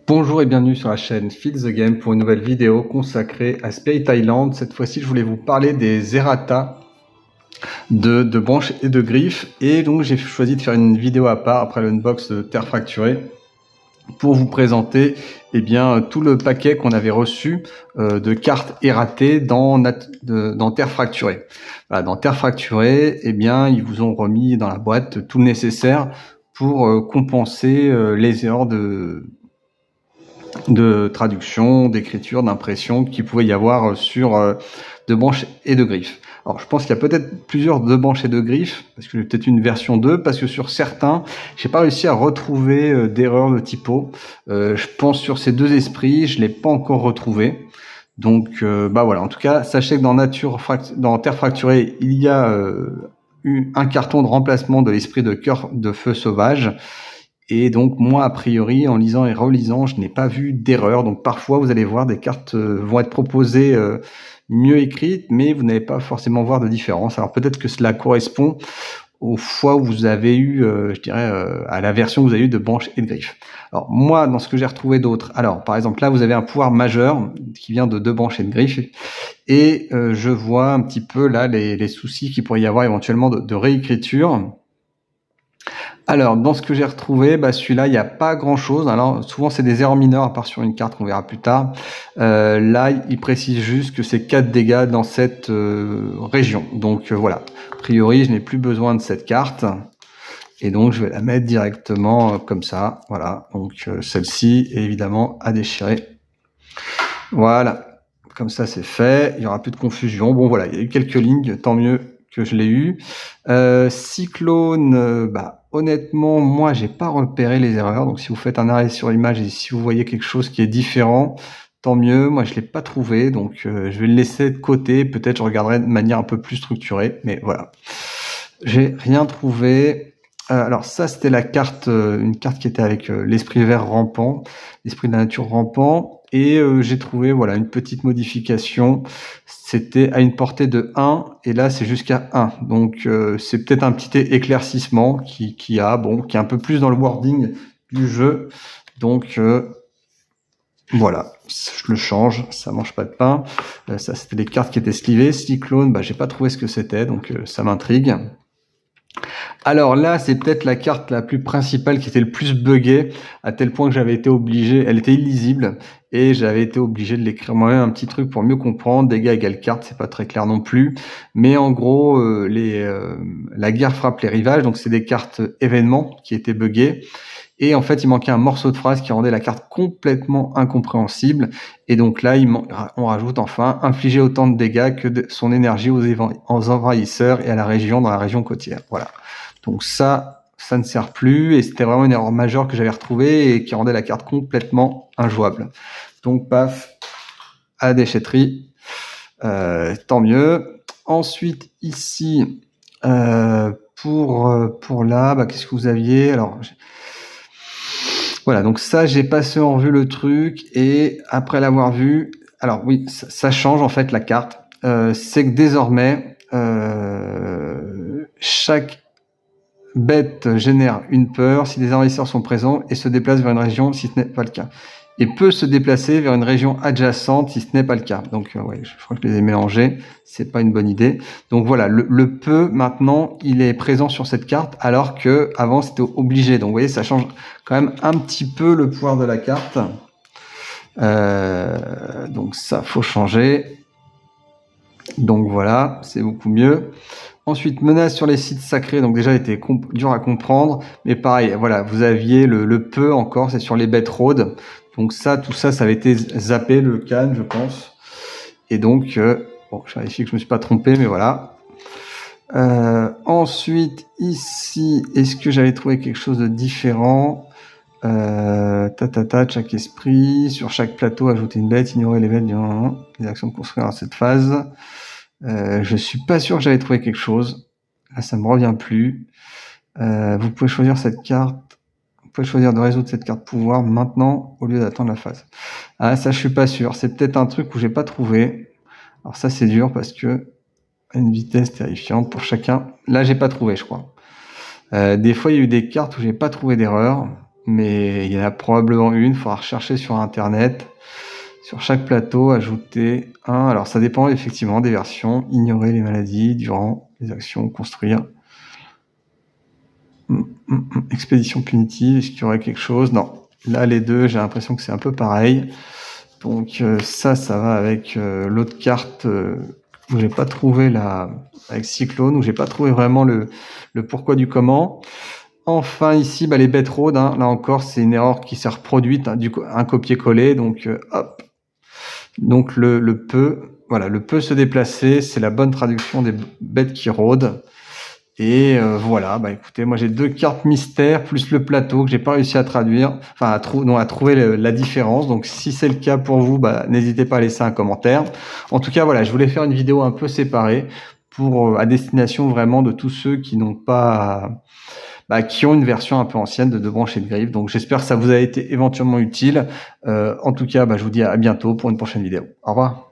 Bonjour et bienvenue sur la chaîne Feel the Game pour une nouvelle vidéo consacrée à Spirit Island. Cette fois-ci, je voulais vous parler des errata de branches et de griffes. Et donc, j'ai choisi de faire une vidéo à part après l'unbox de Terre Fracturée pour vous présenter tout le paquet qu'on avait reçu de cartes erratées dans Terre Fracturée. Voilà, dans Terre Fracturée, ils vous ont remis dans la boîte tout le nécessaire pour compenser les erreurs de traduction, d'écriture, d'impression qu'il pouvait y avoir sur de branches et de griffes. Alors, je pense qu'il y a peut-être plusieurs de branches et de griffes, parce que j'ai peut-être une version 2, parce que sur certains, j'ai pas réussi à retrouver d'erreurs de typo. Je pense sur ces deux esprits, je l'ai pas encore retrouvé. Donc, voilà. En tout cas, sachez que dans Terre Fracturée, il y a un carton de remplacement de l'esprit de cœur de feu sauvage. Et donc, moi, a priori, en lisant et relisant, je n'ai pas vu d'erreur. Donc, parfois, vous allez voir des cartes vont être proposées mieux écrites, mais vous n'allez pas forcément voir de différence. Alors, peut-être que cela correspond aux fois où vous avez eu, à la version que vous avez eu de branches et de griffes. Alors, moi, dans ce que j'ai retrouvé d'autres, alors, par exemple, là, vous avez un pouvoir majeur qui vient de 2 branches et de griffes. Et je vois un petit peu, là, les soucis qu'il pourrait y avoir éventuellement de réécriture. Alors, dans ce que j'ai retrouvé, celui-là, il n'y a pas grand-chose. Alors, souvent, c'est des erreurs mineures, à part sur une carte qu'on verra plus tard. Là, il précise juste que c'est 4 dégâts dans cette région. Donc, voilà. A priori, je n'ai plus besoin de cette carte. Et donc, je vais la mettre directement comme ça. Voilà. Donc, celle-ci est évidemment à déchirer. Voilà. Comme ça, c'est fait. Il n'y aura plus de confusion. Bon, voilà. Il y a eu quelques lignes. Tant mieux que je l'ai eu. Cyclone, honnêtement, moi, j'ai pas repéré les erreurs. Donc, si vous faites un arrêt sur l'image et si vous voyez quelque chose qui est différent, tant mieux. Moi, je l'ai pas trouvé. Donc, je vais le laisser de côté. Peut-être je regarderai de manière un peu plus structurée. Mais voilà. J'ai rien trouvé. Alors, ça, c'était la carte, une carte qui était avec l'esprit vert rampant, l'esprit de la nature rampant. Et j'ai trouvé une petite modification. C'était à une portée de 1 et là c'est jusqu'à 1. Donc c'est peut-être un petit éclaircissement qui est un peu plus dans le wording du jeu. Donc voilà, je le change, ça mange pas de pain. Ça c'était les cartes qui étaient slivées. Cyclone, j'ai pas trouvé ce que c'était, donc ça m'intrigue. Alors là, c'est peut-être la carte la plus principale qui était le plus buggée, à tel point que j'avais été obligé, elle était illisible, et j'avais été obligé de l'écrire moi-même un petit truc pour mieux comprendre. Dégâts égale carte, c'est pas très clair non plus, mais en gros, la guerre frappe les rivages, donc c'est des cartes événements qui étaient buggées, et en fait, il manquait un morceau de phrase qui rendait la carte complètement incompréhensible, et donc là, on rajoute enfin infliger autant de dégâts que son énergie aux envahisseurs et à la région dans la région côtière. Voilà. Donc ça ne sert plus et c'était vraiment une erreur majeure que j'avais retrouvée et qui rendait la carte complètement injouable. Donc paf, à la déchetterie, tant mieux. Ensuite ici, pour là, qu'est-ce que vous aviez? Alors voilà, donc ça j'ai passé en revue le truc et après l'avoir vu, alors oui, ça change en fait la carte. C'est que désormais chaque bête génère une peur si des envahisseurs sont présents et se déplace vers une région si ce n'est pas le cas. Et peut se déplacer vers une région adjacente si ce n'est pas le cas. Donc je crois que je les ai mélangés, c'est pas une bonne idée. Donc voilà, le peut maintenant, il est présent sur cette carte alors que avant c'était obligé. Donc vous voyez, ça change quand même un petit peu le pouvoir de la carte. Donc ça faut changer. Donc voilà, c'est beaucoup mieux. Ensuite, menace sur les sites sacrés, donc déjà était dur à comprendre, mais pareil, voilà, vous aviez le peu encore, c'est sur les bêtes road, donc ça, tout ça, ça avait été zappé, le can, je pense, et donc, je vérifie que je me suis pas trompé, mais voilà. Ensuite, ici, est-ce que j'avais trouvé quelque chose de différent? Chaque esprit, sur chaque plateau, ajouter une bête, ignorer les bêtes, les actions de construire à cette phase. Je suis pas sûr que j'avais trouvé quelque chose. Là, ça me revient plus. Vous pouvez choisir cette carte. Vous pouvez choisir de résoudre cette carte pouvoir maintenant au lieu d'attendre la phase. Ah, ça, je suis pas sûr. C'est peut-être un truc où j'ai pas trouvé. Alors ça, c'est dur parce que à une vitesse terrifiante pour chacun. Là, j'ai pas trouvé, je crois. Des fois, il y a eu des cartes où j'ai pas trouvé d'erreur. mais il y en a probablement une. Il faudra rechercher sur Internet. Sur chaque plateau, ajouter un. Alors, ça dépend effectivement des versions. Ignorer les maladies durant les actions, construire. Expédition punitive, est-ce qu'il y aurait quelque chose? Non. Là, les deux, j'ai l'impression que c'est un peu pareil. Donc, ça va avec l'autre carte où j'ai pas trouvé avec Cyclone, où j'ai pas trouvé vraiment le pourquoi du comment. Enfin, ici, les bêtes road, là encore, c'est une erreur qui s'est reproduite, un copier-coller. Donc, hop. Donc, le peut se déplacer, c'est la bonne traduction des bêtes qui rôdent. Et voilà, écoutez, moi j'ai 2 cartes mystères plus le plateau que j'ai pas réussi à traduire, enfin à trouver la différence. Donc si c'est le cas pour vous, n'hésitez pas à laisser un commentaire. En tout cas, voilà, je voulais faire une vidéo un peu séparée pour à destination vraiment de tous ceux qui n'ont pas, qui ont une version un peu ancienne de branches et de griffes. Donc j'espère que ça vous a été éventuellement utile. En tout cas, je vous dis à bientôt pour une prochaine vidéo. Au revoir.